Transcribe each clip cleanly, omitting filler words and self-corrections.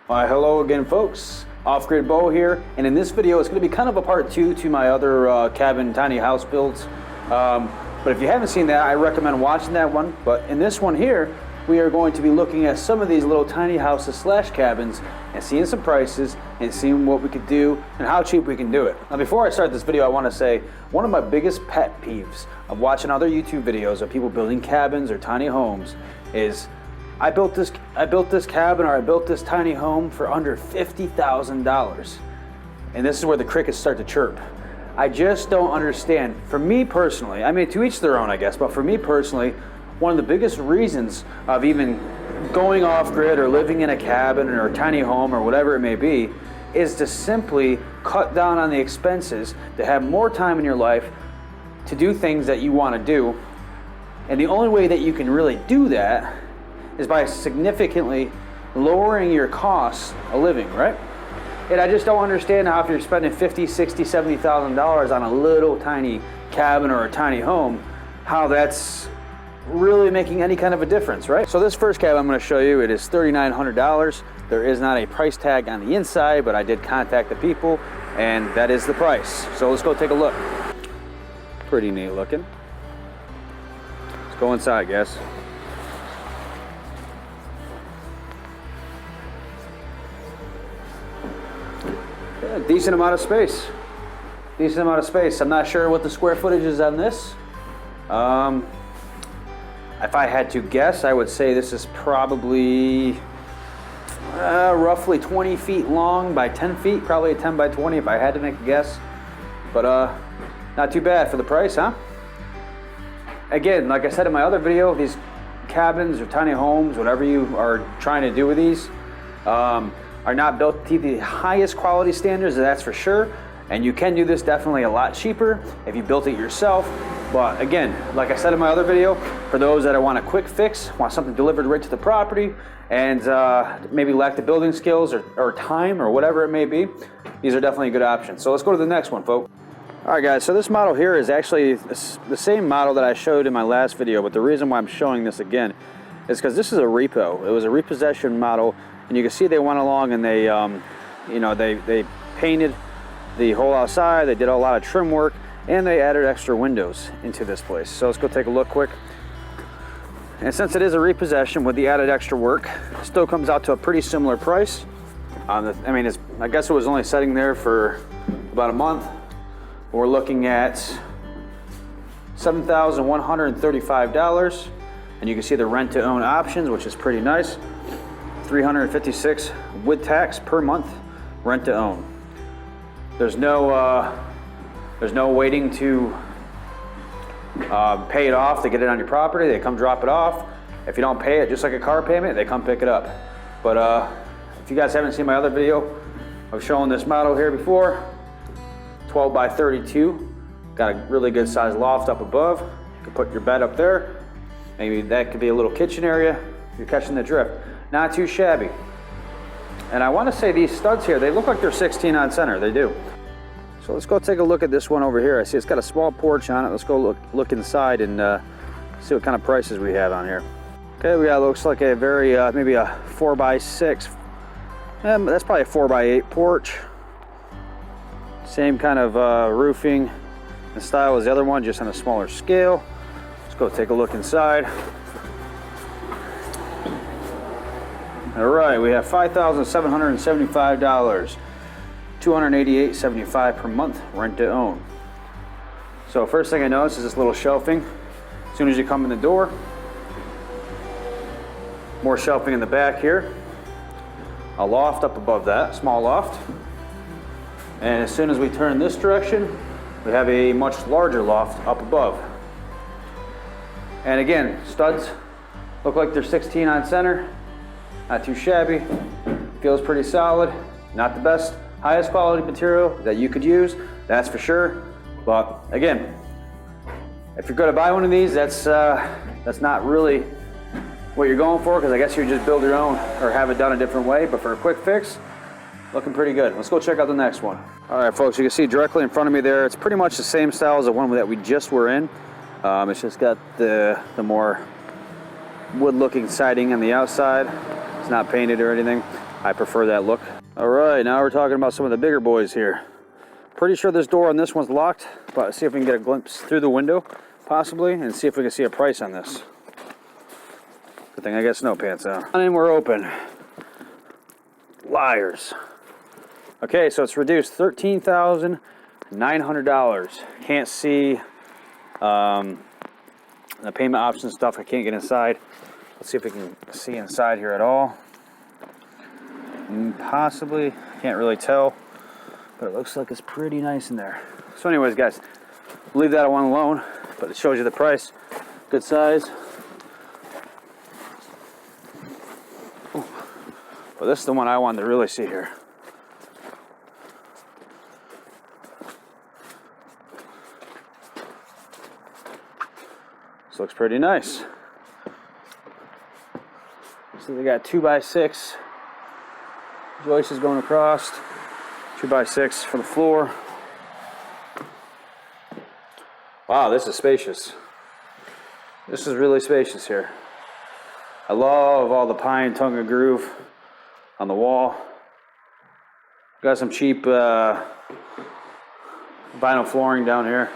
Hello again, folks. Off-Grid Bo here, and in this video it's going to be kind of a part 2 to my other cabin tiny house builds. But if you haven't seen that, I recommend watching that one. But in this one here, we are going to be looking at some of these little tiny houses slash cabins and seeing some prices and seeing what we could do and how cheap we can do it. Now, before I start this video, I want to say one of my biggest pet peeves of watching other YouTube videos of people building cabins or tiny homes is I built this cabin or I built this tiny home for under $50,000. And this is where the crickets start to chirp. I just don't understand. For me personally, I mean, to each their own, I guess, but for me personally, one of the biggest reasons of even going off-grid or living in a cabin or a tiny home or whatever it may be is to simply cut down on the expenses, to have more time in your life to do things that you want to do. And the only way that you can really do that is by significantly lowering your costs of living, right? And I just don't understand how if you're spending $50,000, $60,000, $70,000 on a little tiny cabin or a tiny home, how that's really making any kind of a difference, right? So this first cabin I'm going to show you, it is $3,900. There is not a price tag on the inside, but I did contact the people, and that is the price. So let's go take a look. Pretty neat looking. Let's go inside, guys. Yeah, decent amount of space. Decent amount of space. I'm not sure what the square footage is on this. If I had to guess, I would say this is probably roughly 20 feet long by 10 feet, probably a 10 by 20 if I had to make a guess. But not too bad for the price, huh? Again, like I said in my other video, these cabins or tiny homes, whatever you are trying to do with these, are not built to the highest quality standards, that's for sure. And you can do this definitely a lot cheaper if you built it yourself. But again, like I said in my other video, for those that want a quick fix, want something delivered right to the property, and maybe lack the building skills or time or whatever it may be, these are definitely a good option. So let's go to the next one, folks. All right, guys, so this model here is actually the same model that I showed in my last video, but the reason why I'm showing this again is because this is a repo. It was a repossession model, and you can see they went along and they, they painted the whole outside, they did a lot of trim work, and they added extra windows into this place. So let's go take a look quick. And since it is a repossession with the added extra work, it still comes out to a pretty similar price. I guess it was only sitting there for about a month. We're looking at $7,135, and you can see the rent-to-own options, which is pretty nice. $356 with tax per month, rent-to-own. There's no waiting to pay it off to get it on your property. They come drop it off. If you don't pay it, just like a car payment, they come pick it up. But if you guys haven't seen my other video of showing this model here before, 12 by 32, got a really good sized loft up above. You can put your bed up there. Maybe that could be a little kitchen area if you're catching the drift. Not too shabby. And I want to say these studs here, they look like they're 16 on center. They do. So let's go take a look at this one over here. I see it's got a small porch on it. Let's go look inside and see what kind of prices we have on here. Okay, we got, looks like a very, maybe a 4x6. That's probably a 4x8 porch. Same kind of roofing and style as the other one, just on a smaller scale. Let's go take a look inside. All right, we have $5,775, $288.75 per month, rent to own. So first thing I notice is this little shelving. As soon as you come in the door, more shelving in the back here. A loft up above that, small loft. And as soon as we turn this direction, we have a much larger loft up above. And again, studs look like they're 16 on center. Not too shabby, feels pretty solid. Not the best, highest quality material that you could use, that's for sure. But again, if you're gonna buy one of these, that's not really what you're going for, because I guess you just build your own or have it done a different way. But for a quick fix, looking pretty good. Let's go check out the next one. All right, folks, you can see directly in front of me there, it's pretty much the same style as the one that we just were in. It's just got the more wood-looking siding on the outside. It's not painted or anything. I prefer that look. All right, now we're talking about some of the bigger boys here. Pretty sure this door on this one's locked, but let's see if we can get a glimpse through the window, possibly, and see if we can see a price on this. Good thing I got snow pants on. And we're open. Liars. Okay, so it's reduced $13,900. Can't see the payment option stuff. I can't get inside. Let's see if we can see inside here at all. Possibly, can't really tell, but it looks like it's pretty nice in there. So anyways, guys, leave that one alone, but it shows you the price. Good size. Ooh. But this is the one I wanted to really see here. This looks pretty nice. So they got 2x6 joists going across, 2x6 for the floor. Wow, this is spacious. This is really spacious here. I love all the pine tongue and groove on the wall. Got some cheap vinyl flooring down here.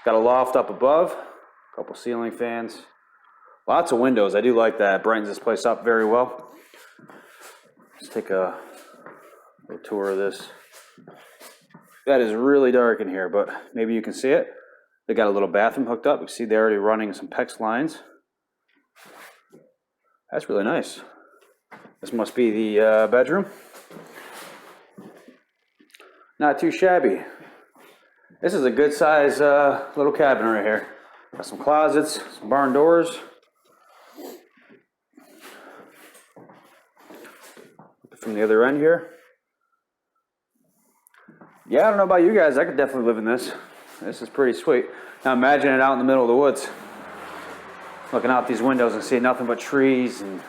Got a loft up above, a couple ceiling fans. Lots of windows. I do like that. It brightens this place up very well. Let's take a little tour of this. That is really dark in here, but maybe you can see it. They got a little bathroom hooked up. You see they're already running some PEX lines. That's really nice. This must be the bedroom. Not too shabby. This is a good size little cabin right here. Got some closets, some barn doors. From the other end here. Yeah, I don't know about you guys. I could definitely live in this. This is pretty sweet. Now imagine it out in the middle of the woods. Looking out these windows and seeing nothing but trees and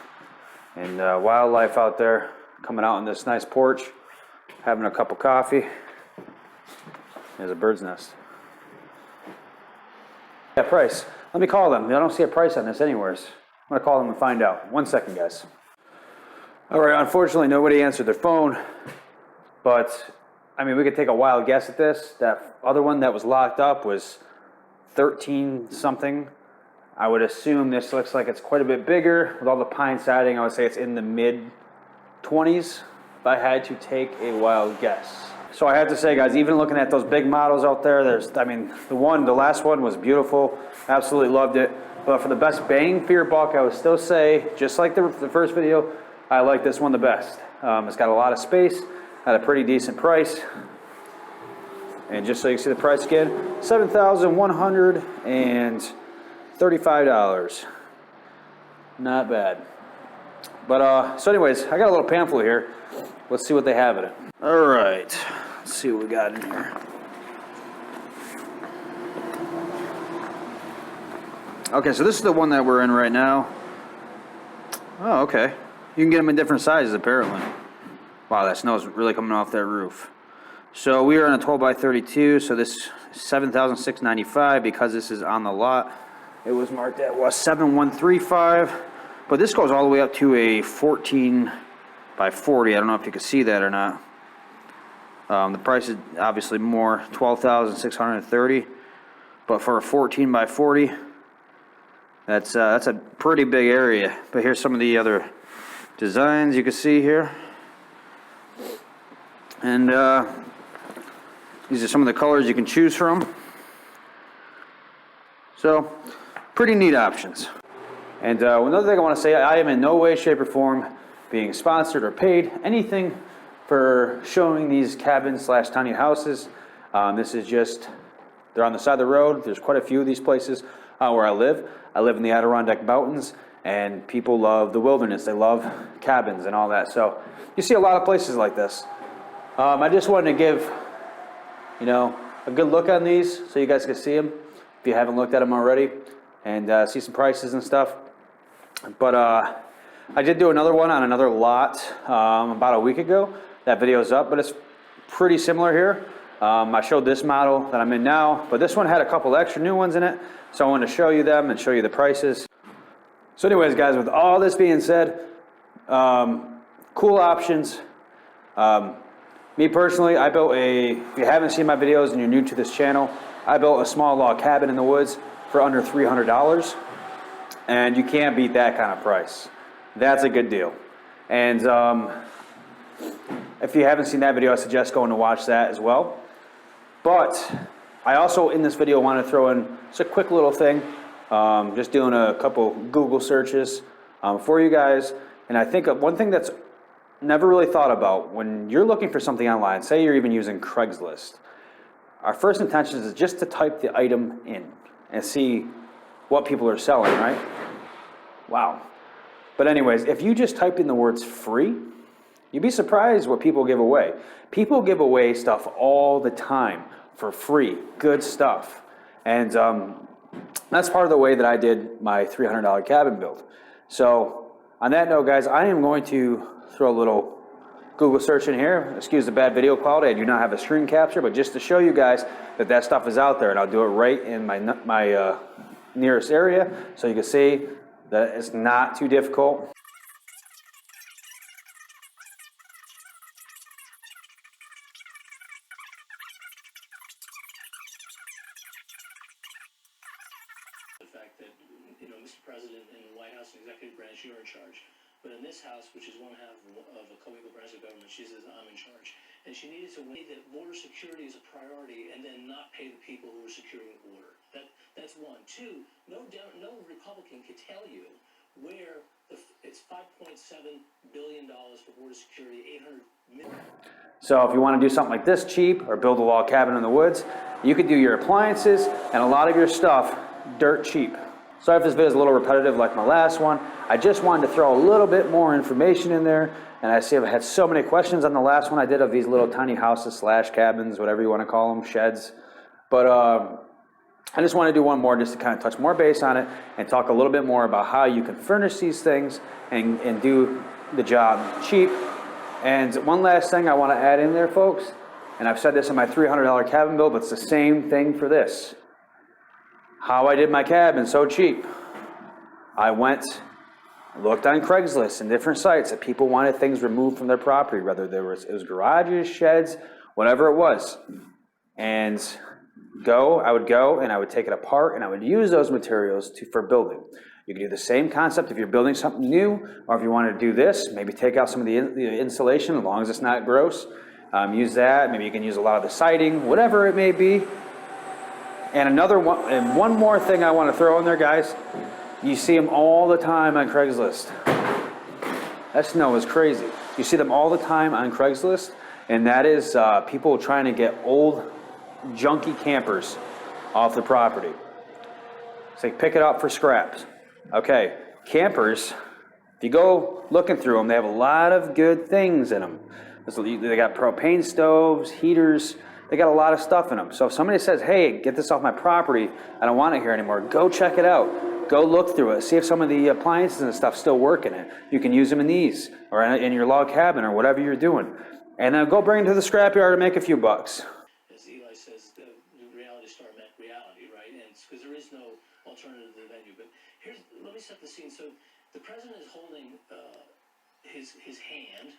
wildlife out there. Coming out on this nice porch. Having a cup of coffee. There's a bird's nest. Yeah, price. Let me call them. I don't see a price on this anywhere. I'm going to call them and find out. 1 second, guys. All right, unfortunately, nobody answered their phone, but, I mean, we could take a wild guess at this. That other one that was locked up was 13-something. I would assume this looks like it's quite a bit bigger. With all the pine siding, I would say it's in the mid-20s, if I had to take a wild guess. So I have to say, guys, even looking at those big models out there, the last one was beautiful. Absolutely loved it. But for the best bang for your buck, I would still say, just like the first video, I like this one the best. It's got a lot of space at a pretty decent price. And just so you can see the price again, $7,135. Not bad. But so anyways, I got a little pamphlet here. Let's see what they have in it. All right, let's see what we got in here. Okay, so this is the one that we're in right now. Oh, okay. You can get them in different sizes, apparently. Wow, that snow's really coming off that roof. So we are on a 12x32, so this is $7,695 because this is on the lot. It was marked at, what, 7,135, but this goes all the way up to a 14 by 40. I don't know if you can see that or not. The price is obviously more, $12,630, but for a 14 by 40, that's a pretty big area. But here's some of the other designs you can see here, and these are some of the colors you can choose from. So pretty neat options. And another thing I want to say, I am in no way, shape, or form being sponsored or paid anything for showing these cabins / tiny houses. This is just, they're on the side of the road. There's quite a few of these places where I live. I live in the Adirondack Mountains, and people love the wilderness. They love cabins and all that. So you see a lot of places like this. I just wanted to give, a good look on these so you guys can see them if you haven't looked at them already, and see some prices and stuff. But I did do another one on another lot about a week ago. That video's up, but it's pretty similar here. I showed this model that I'm in now, but this one had a couple extra new ones in it, so I wanted to show you them and show you the prices. So anyways, guys, with all this being said, Cool options. Me personally, I built if you haven't seen my videos and you're new to this channel, I built a small log cabin in the woods for under $300. And you can't beat that kind of price. That's a good deal. And if you haven't seen that video, I suggest going to watch that as well. But I also, in this video, want to throw in just a quick little thing. Just doing a couple Google searches for you guys. And I think one thing that's never really thought about when you're looking for something online, say you're even using Craigslist, our first intention is just to type the item in and see what people are selling, right? Wow. But anyways, if you just typed in the words free, you'd be surprised what people give away. People give away stuff all the time for free, good stuff. And that's part of the way that I did my $300 cabin build. So on that note, guys, I am going to throw a little Google search in here. Excuse the bad video quality. I do not have a screen capture, but just to show you guys that that stuff is out there, and I'll do it right in my nearest area so you can see that it's not too difficult. The fact that, Mr. President, in the White House and executive branch, you're in charge. But in this House, which is one half of a co-equal branch of government, she says, I'm in charge. And she needed to weigh that border security is a priority and then not pay the people who are securing the border. That's one. Two, no Republican could tell you where it's $5.7 billion for border security, $800 million. So if you want to do something like this cheap or build a log cabin in the woods, you could do your appliances and a lot of your stuff dirt cheap. Sorry if this video is a little repetitive like my last one. I just wanted to throw a little bit more information in there. And I see I've had so many questions on the last one I did of these little tiny houses / cabins, whatever you want to call them, sheds. But I just want to do one more just to kind of touch more base on it and talk a little bit more about how you can furnish these things and do the job cheap. And one last thing I want to add in there, folks, and I've said this in my $300 cabin build, but it's the same thing for this. How I did my cabin so cheap. I looked on Craigslist and different sites that people wanted things removed from their property, whether it was garages, sheds, whatever it was. And I would go and I would take it apart and I would use those materials for building. You can do the same concept if you're building something new, or if you want to do this, maybe take out some of the insulation as long as it's not gross. Use that. Maybe you can use a lot of the siding, whatever it may be. And one more thing I want to throw in there, guys. You see them all the time on Craigslist. That snow is crazy. You see them all the time on Craigslist, and that is people trying to get old, junky campers off the property. So they pick it up for scraps. Okay, campers, if you go looking through them, they have a lot of good things in them. They got propane stoves, heaters. They got a lot of stuff in them. So if somebody says, hey, get this off my property, I don't want it here anymore, go check it out. Go look through it. See if some of the appliances and stuff still work in it. You can use them in these or in your log cabin or whatever you're doing. And then go bring it to the scrapyard and make a few bucks. As Eli says, the reality star met reality, right? And because there is no alternative to the venue. But let me set the scene. So the president is holding his hand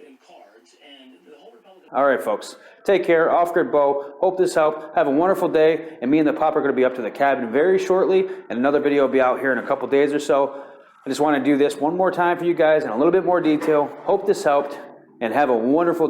in cards, and the whole Republican... All right, folks. Take care. Off-Grid Bo. Hope this helped. Have a wonderful day. And me and the Pop are going to be up to the cabin very shortly, and another video will be out here in a couple days or so. I just want to do this one more time for you guys in a little bit more detail. Hope this helped, and have a wonderful day.